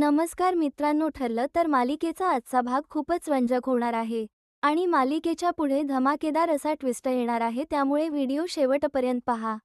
नमस्कार मित्रांनो, ठरलं तर मालिकेचा आजचा भाग खूपच रंजक होणार आहे आणि मालिकेच्या पुढे धमाकेदार असा ट्विस्ट येणार आहे, त्यामुळे व्हिडिओ शेवटपर्यंत पहा.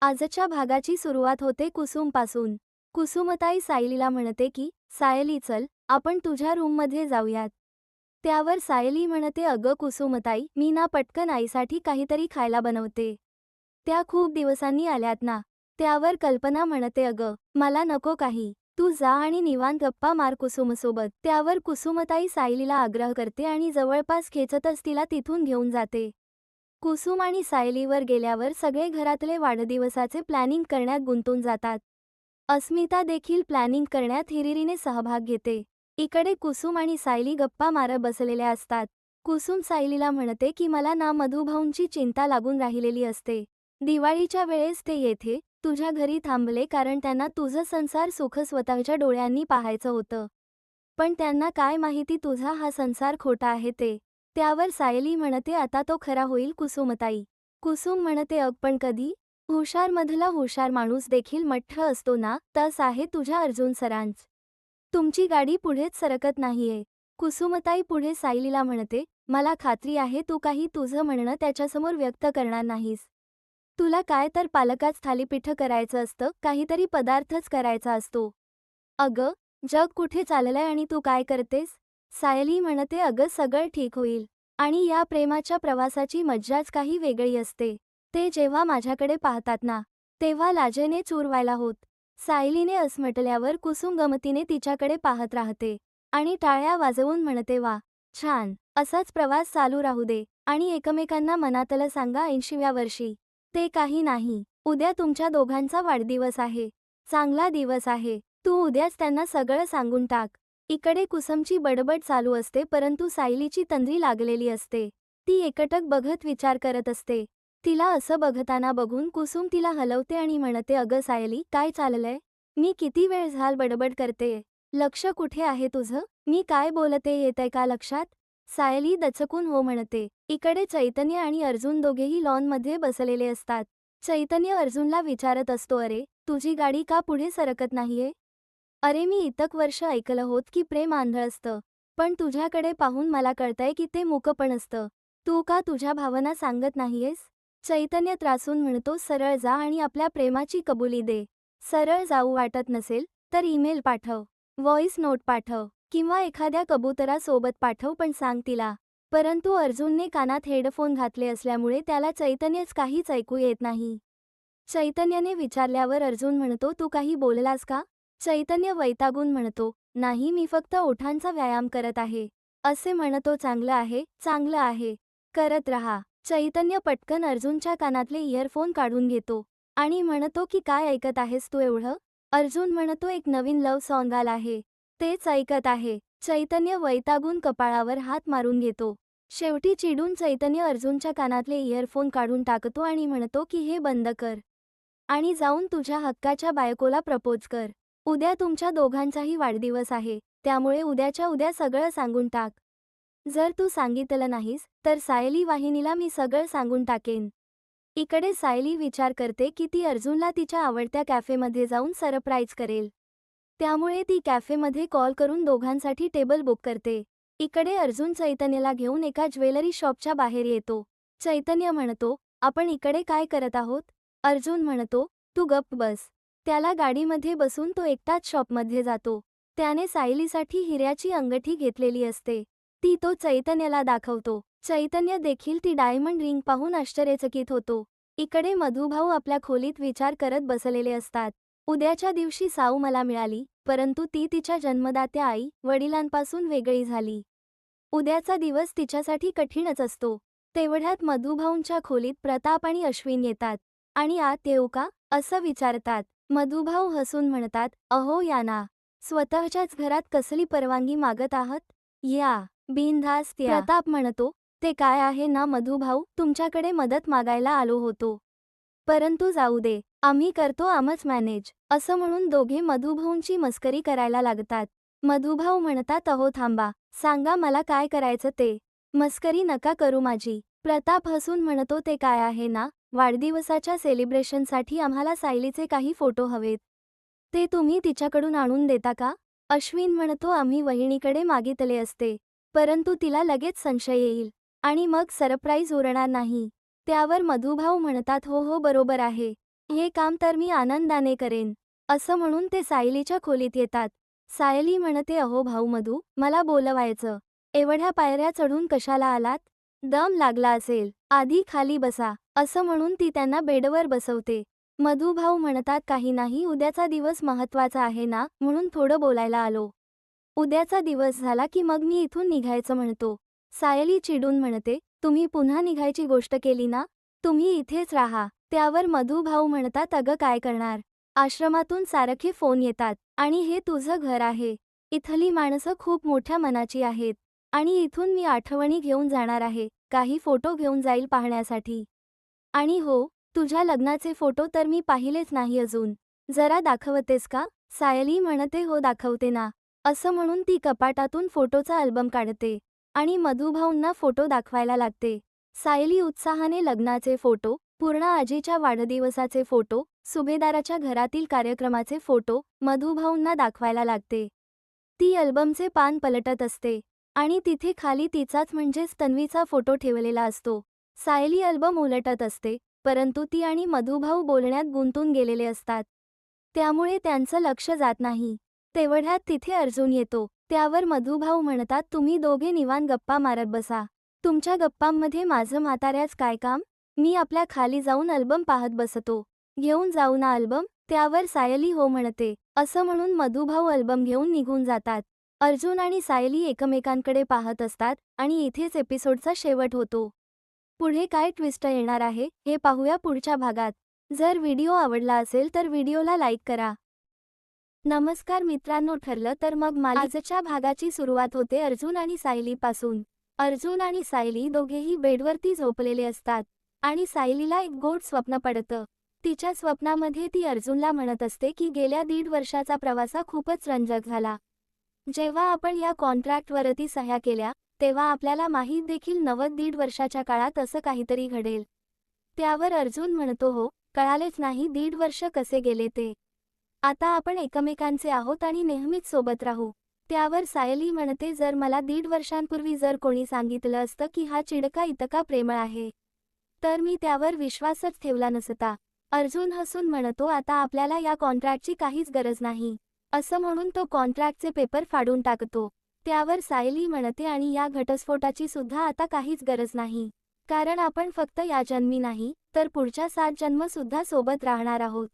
आजच्या भागाची सुरुवात होते कुसुमपासून. कुसुमताई सायलीला म्हणते की सायली चल आपण तुझ्या रूममध्ये जाऊयात. त्यावर सायली म्हणते अगं कुसुमताई, मी ना पटकन आईसाठी काहीतरी खायला बनवते. त्या खूप दिवसांनी आल्यात ना. त्यावर कल्पना म्हणते अगं मला नको काही, तू जा आणि निवांत गप्पा मार कुसुमसोबत. त्यावर कुसुमताई सायलीला आग्रह करते आणि जवळपास खेचतच तिला तिथून घेऊन जाते. कुसुम आणि सायलीवर गेल्यावर सगळे घरातले वाढदिवसाचे प्लॅनिंग करण्यात गुंतून जातात. अस्मिता देखील प्लॅनिंग करण्यात हिरिरीने सहभाग घेते. इकडे कुसुम आणि सायली गप्पा मारत बसलेल्या असतात. कुसुम सायलीला म्हणते की मला ना मधुभाऊंची चिंता लागून राहिलेली असते. दिवाळीच्या वेळेस ते येथे तुझ्या घरी थांबले कारण त्यांना तुझं संसार सुख स्वतःच्या डोळ्यांनी पाहायचं होतं. पण त्यांना काय माहिती तुझा हा संसार खोटा आहे ते. त्यावर सायली म्हणते आता तो खरा होईल कुसुमताई. कुसुम म्हणते अग पण कधी? हुशारमधला हुशार माणूस देखील मठ्ठ असतो ना, तस आहे तुझ्या अर्जुन सरांच. तुमची गाडी पुढेच सरकत नाहीये. कुसुमताई पुढे सायलीला म्हणते, मला खात्री आहे तू काही तुझं म्हणणं त्याच्यासमोर व्यक्त करणार नाहीस. तुला काय तर पालकाच थालीपीठ करायचं असतं, काहीतरी पदार्थच करायचा असतो. अगं, जग कुठे चाललंय आणि तू काय करतेस? सायली म्हणते अगं सगळं ठीक होईल. आणि या प्रेमाच्या प्रवासाची मज्जाच काही वेगळी असते. ते जेव्हा माझ्याकडे पाहतात ना, तेव्हा लाजेने चूर व्हायला होत. सायलीने असमटल्यावर कुसुम गमतीने तिच्याकडे पाहत राहते आणि टाळ्या वाजवून म्हणते वा, छान, असाच प्रवास चालू राहू दे आणि एकमेकांना मनातलं सांगा 80व्या वर्षी. ते काही नाही, उद्या तुमच्या दोघांचा वाढदिवस आहे. चांगला दिवस आहे. तू उद्याच त्यांना सगळं सांगून टाक. इकडे कुसुमची बडबड चालू असते परंतु सायलीची तंद्री लागलेली असते. ती एकटक बघत विचार करत असते. तिला असं बघताना बघून कुसुम तिला हलवते आणि म्हणते अगं सायली काय चाललंय? मी किती वेळ झाल बडबड करतेय. लक्ष कुठे आहे तुझं? मी काय बोलते येतंय का लक्षात? सायली दचकून हो म्हणते. इकडे चैतन्य आणि अर्जुन दोघेही लॉनमध्ये बसलेले असतात. चैतन्य अर्जुनला विचारत असतो अरे, तुझी गाडी का पुढे सरकत नाहीये? अरे मी इतक वर्ष ऐकलं होत की प्रेम आंधळ असतं. पण तुझ्याकडे पाहून मला कळतंय की ते मूकपण असतं. तू का तुझ्या भावना सांगत नाहीयेस? चैतन्य त्रासून म्हणतो सरळ जा आणि आपल्या प्रेमाची कबुली दे. सरळ जाऊ वाटत नसेल तर ईमेल पाठव, व्हॉइस नोट पाठव किंवा एखाद्या कबुतरासोबत पाठव पण सांग तिला. परंतु अर्जुनने कानात हेडफोन घातले असल्यामुळे त्याला चैतन्यच काहीच ऐकू येत नाही. चैतन्याने विचारल्यावर अर्जुन म्हणतो तू काही बोललास का? चैतन्य वैतागून म्हणतो, नाही मी फक्त ओठांचा व्यायाम करत आहे. असे म्हणतो चांगलं आहे, चांगलं आहे. करत रहा. चैतन्य पटकन अर्जुनच्या कानातले इयरफोन काढून घेतो आणि म्हणतो की काय ऐकत आहेस तू एवढं? अर्जुन म्हणतो एक नवीन लव्ह सॉन्ग आलं आहे. तेच ऐकत आहे. चैतन्य वैतागून कपाळावर हात मारून घेतो. शेवटी चिडून चैतन्य अर्जुनच्या कानातले इयरफोन काढून टाकतो आणि म्हणतो की हे बंद कर. आणि जाऊन तुझ्या हक्काच्या बायकोला प्रपोज कर. उद्या तुमच्या दोघांचाही वाढदिवस आहे, त्यामुळे उद्याच्या उद्या सगळं सांगून टाक. जर तू सांगितलं नाहीस, तर सायली वाहिनीला मी सगळं सांगून टाकेन. इकडे सायली विचार करते की ती अर्जुनला तिच्या आवडत्या कॅफेमध्ये जाऊन सरप्राईज करेल. त्यामुळे ती कॅफेमध्ये कॉल करून दोघांसाठी टेबल बुक करते. इकडे अर्जुन चैतन्यला घेऊन एका ज्वेलरी शॉपच्या बाहेर येतो. चैतन्य म्हणतो, आपण इकडे काय करत आहोत? अर्जुन म्हणतो, तू गप्प बस. त्याला गाडीमध्ये बसून तो एकटाच शॉपमध्ये जातो. त्याने सायलीसाठी हिऱ्याची अंगठी घेतलेली असते. ती तो चैतन्याला दाखवतो. चैतन्य देखील ती डायमंड रिंग पाहून आश्चर्यचकित होतो. इकडे मधुभाऊ आपल्या खोलीत विचार करत बसलेले असतात. उद्याच्या दिवशी साऊ मला मिळाली, परंतु ती तिच्या जन्मदात्या आई वडिलांपासून वेगळी झाली. उद्याचा दिवस तिच्यासाठी कठीणच असतो. तेवढ्यात मधुभाऊंच्या खोलीत प्रताप आणि अश्विन येतात आणि आत येऊ का असं विचारतात. मधुभाऊ हसून म्हणतात, अहो या ना. स्वतःच्याच घरात कसली परवानगी मागत आहात? या, बिनधास्त या. प्रताप म्हणतो, ते काय आहे ना मधुभाऊ, तुमच्याकडे मदत मागायला आलो होतो. परंतु जाऊ दे, आम्ही करतो आमच मॅनेज. असं म्हणून दोघे मधुभाऊंची मस्करी करायला लागतात. मधुभाऊ म्हणतात अहो थांबा, सांगा मला काय करायचं ते. मस्करी नका करू माझी. प्रताप हसून म्हणतो ते काय आहे ना, वाढदिवसाच्या सेलिब्रेशनसाठी आम्हाला सायलीचे काही फोटो हवेत. ते तुम्ही तिच्याकडून आणून देता का? अश्विन म्हणतो आम्ही वहिनीकडे मागितले असते, परंतु तिला लगेच संशय येईल आणि मग सरप्राईज उरणार नाही. त्यावर मधुभाऊ म्हणतात हो हो बरोबर आहे, हे काम तर मी आनंदाने करेन. असं म्हणून ते सायलीच्या खोलीत येतात. सायली म्हणते अहो भाऊ मधू, मला बोलवायचं. एवढ्या पायऱ्या चढून कशाला आलात? दम लागला असेल, आधी खाली बसा. असं म्हणून ती त्यांना बेडवर बसवते. मधुभाऊ म्हणतात काही नाही, उद्याचा दिवस महत्त्वाचा आहे ना, म्हणून थोडं बोलायला आलो. उद्याचा दिवस झाला की मग मी इथून निघायचं म्हणतो. सायली चिडून म्हणते, तुम्ही पुन्हा निघायची गोष्ट केली ना, तुम्ही इथेच राहा. त्यावर मधुभाऊ म्हणतात अगं काय करणार, आश्रमातून सारखे फोन येतात आणि हे तुझं घर आहे. इथली माणसं खूप मोठ्या मनाची आहेत आणि इथून मी आठवणी घेऊन जाणार आहे, काही फोटो घेऊन जाईल पाहण्यासाठी. आणि हो, तुझ्या लग्नाचे फोटो तर मी पाहिलेच नाही अजून. जरा दाखवतेस का? सायली म्हणते हो दाखवते ना. असं म्हणून ती कपाटातून फोटोचा अल्बम काढते आणि मधुभाऊंना फोटो दाखवायला लागते. सायली उत्साहाने लग्नाचे फोटो, पूर्ण आजीच्या वाढदिवसाचे फोटो, सुभेदाराच्या घरातील कार्यक्रमाचे फोटो मधुभाऊंना दाखवायला लागते. ती अल्बमचे पान पलटत असते आणि तिथे खाली तिचाच म्हणजेच तन्वीचा फोटो ठेवलेला असतो. सायली अल्बम उलटत असते, परंतु ती आणि मधुभाऊ बोलण्यात गुंतून गेलेले असतात. त्यामुळे त्यांचं लक्ष जात नाही. तेवढ्यात तिथे अर्जुन येतो. त्यावर मधुभाऊ म्हणतात तुम्ही दोघे निवांत गप्पा मारत बसा. तुमच्या गप्पांमध्ये माझं म्हाताऱ्याच काय काम? मी आपल्या खाली जाऊन अल्बम पाहत बसतो. घेऊन जाऊ ना अल्बम? त्यावर सायली हो म्हणते. असं म्हणून मधुभाऊ अल्बम घेऊन निघून जातात. अर्जुन आणि सायली एकमेकांकडे पाहत असतात आणि इथेच एपिसोडचा शेवट होतो. पुढे काय ट्विस्ट येणार आहे हे पाहूया पुढच्या भागात. जर व्हिडिओ आवडला असेल तर व्हिडिओला लाईक करा. नमस्कार मित्रांनो, ठरलं तर मग आजच्या भागाची सुरुवात होते अर्जुन आणि सायलीपासून. अर्जुन आणि सायली दोघेही बेडवरती झोपलेले असतात आणि सायलीला एक गोड स्वप्न पडतं. तिच्या स्वप्नामध्ये ती अर्जुनला म्हणत असते की गेल्या 1.5 वर्षाचा प्रवास खूपच रंजक झाला. जेव्हा आपण या कॉन्ट्रॅक्टवरती सह्या केल्या तेव्हा आपल्याला माहीत देखील 90-1.5 वर्षाच्या काळात असं काहीतरी घडेल. त्यावर अर्जुन म्हणतो हो, कळालेच नाही 1.5 वर्ष कसे गेले ते. आता आपण एकमेकांचे आहोत आणि नेहमीच सोबत राहू. त्यावर सायली म्हणते जर मला 1.5 वर्षांपूर्वी जर कोणी सांगितलं असतं की हा चिडका इतका प्रेमळ आहे, तर मी त्यावर विश्वासच ठेवला नसता. अर्जुन हसून म्हणतो आता आपल्याला या कॉन्ट्रॅक्टची काहीच गरज नाही. असं म्हणून तो कॉन्ट्रॅक्टचे पेपर फाडून टाकतो. त्यावर सायली म्हणते आणि या घटस्फोटाची सुद्धा आता काहीच गरज नाही, कारण आपण फक्त या जन्मी नाही तर पुढच्या 7 जन्म सुद्धा सोबत राहणार आहोत.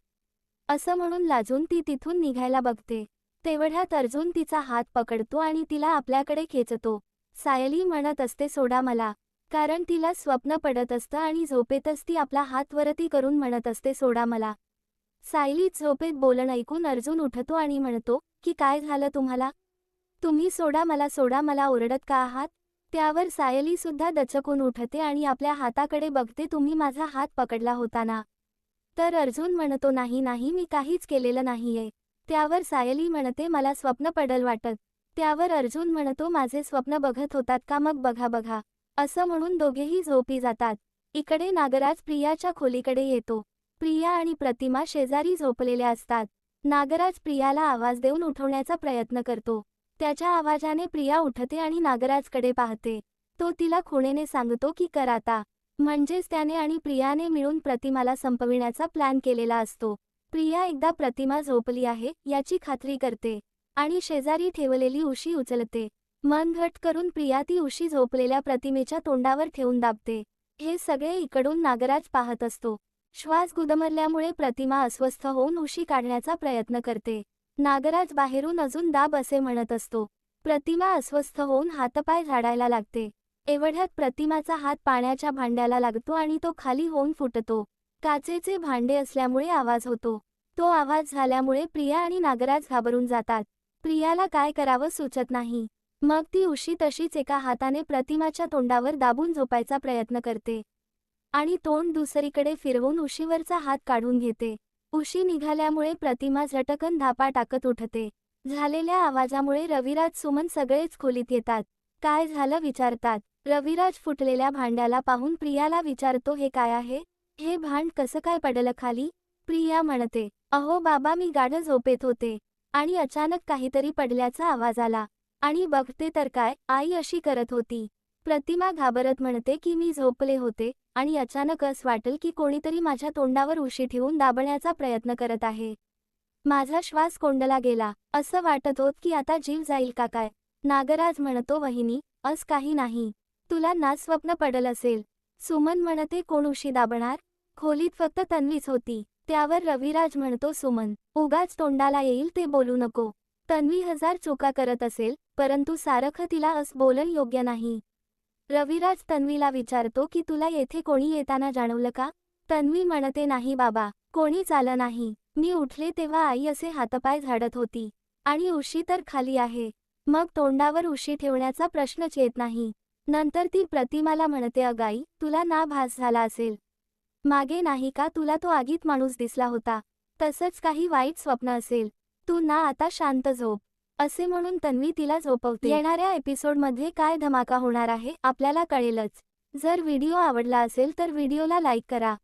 असं म्हणून लाजून ती तिथून निघायला बघते. तेवढ्यात अर्जुन तिचा हात पकडतो आणि तिला आपल्याकडे खेचतो. सायली म्हणत असते सोडा मला, कारण तिला स्वप्न पडत असतं आणि झोपेतच ती आपला हात वरती करून म्हणत असते सोडा मला. सायलीच झोपेत बोलणं ऐकून अर्जुन उठतो आणि म्हणतो की काय झालं तुम्हाला? तुम्ही सोडा मला ओरडत का आहात? त्यावर सायली सुद्धा दचकून उठते आणि आपल्या हाताकडे बघते तुम्ही माझा हात पकडला होता ना? तर अर्जुन म्हणतो नाही नाही मी काहीच केलेलं नाहीये. त्यावर सायली म्हणते मला स्वप्न पडल वाटत. त्यावर अर्जुन म्हणतो माझे स्वप्न बघत होतात का मग बघा बघा. असं म्हणून दोघेही झोपी जातात. इकडे नागराज प्रियाच्या खोलीकडे येतो. प्रिया आणि प्रतिमा शेजारी झोपलेल्या असतात. नागराज प्रियाला आवाज देऊन उठवण्याचा प्रयत्न करतो. त्याच्या आवाजाने प्रिया उठते आणि नागराजकडे पाहते. तो तिला खुणेने सांगतो की कर आता. म्हणजेच त्याने आणि प्रियाने मिळून प्रतिमाला संपविण्याचा प्लॅन केलेला असतो. प्रिया एकदा प्रतिमा झोपली आहे याची खात्री करते आणि शेजारी ठेवलेली उशी उचलते. मन घट करून प्रिया ती उशी झोपलेल्या प्रतिमेच्या तोंडावर ठेवून दाबते. हे सगळे इकडून नागराज पाहत असतो. श्वास गुदमरल्यामुळे प्रतिमा अस्वस्थ होऊन उशी काढण्याचा प्रयत्न करते. नागराज बाहेरून अजून दाब असे म्हणत असतो. प्रतिमा अस्वस्थ होऊन हातपाय झाडायला लागते. एवढ्यात प्रतिमाचा हात पाण्याच्या भांड्याला लागतो आणि तो खाली होऊन फुटतो. काचेचे भांडे असल्यामुळे आवाज होतो. तो आवाज झाल्यामुळे प्रिया आणि नागराज घाबरून जातात. प्रियाला काय करावं सुचत नाही. मग ती उशी तशीच एका हाताने प्रतिमाच्या तोंडावर दाबून झोपायचा प्रयत्न करते आणि तोंड दुसरीकडे फिरवून उशीवरचा हात काढून घेते. उशी निघाल्यामुळे प्रतिमा झटकन धापा टाकत उठते. झालेल्या आवाजामुळे रविराज सुमन सगळेच खोलीत येतात. काय झालं विचारतात. रविराज फुटलेल्या भांड्याला पाहून प्रियाला विचारतो हे काय आहे? हे भांड कसं काय पडलं खाली? प्रिया म्हणते अहो बाबा मी गाढ झोपेत होते. आणि अचानक काहीतरी पडल्याचा आवाज आला आणि बघते तर काय, आई अशी करत होती. प्रतिमा घाबरत म्हणते की मी झोपले होते आणि अचानक असं वाटलं की कोणीतरी माझ्या तोंडावर उशी ठेवून दाबण्याचा प्रयत्न करत आहे. माझा श्वास कोंडला गेला. असं वाटत होत की आता जीव जाईल का काय. नागराज म्हणतो वहिनी, असं काही नाही. तुला ना स्वप्न पडल असेल. सुमन म्हणते कोण उशी दाबणार? खोलीत फक्त तन्वीच होती. त्यावर रविराज म्हणतो सुमन, उगाच तोंडाला येईल ते बोलू नको. तन्वी हजार चुका करत असेल, परंतु सारखं तिला असं बोलणं योग्य नाही. रविराज तन्वीला विचारतो की तुला येथे कोणी येताना जाणवलं का? तन्वी म्हणते नाही बाबा, कोणीच आलं नाही. मी उठले तेव्हा आई असे हातपाय झाडत होती. आणि उशी तर खाली आहे. मग तोंडावर उशी ठेवण्याचा प्रश्नच येत नाही. नंतर ती प्रतिमाला म्हणते अगाई, तुला ना भास झाला असेल. मागे नाही का तुला तो आगीत माणूस दिसला होता. तसंच काही वाईट स्वप्न असेल. तू ना आता शांत झोप. असे म्हणून तन्वी तिला झोपवते. येणाऱ्या एपिसोडमध्ये काय धमाका होणार आहे आपल्याला कळेलच. जर व्हिडिओ आवडला असेल तर व्हिडिओला लाईक करा.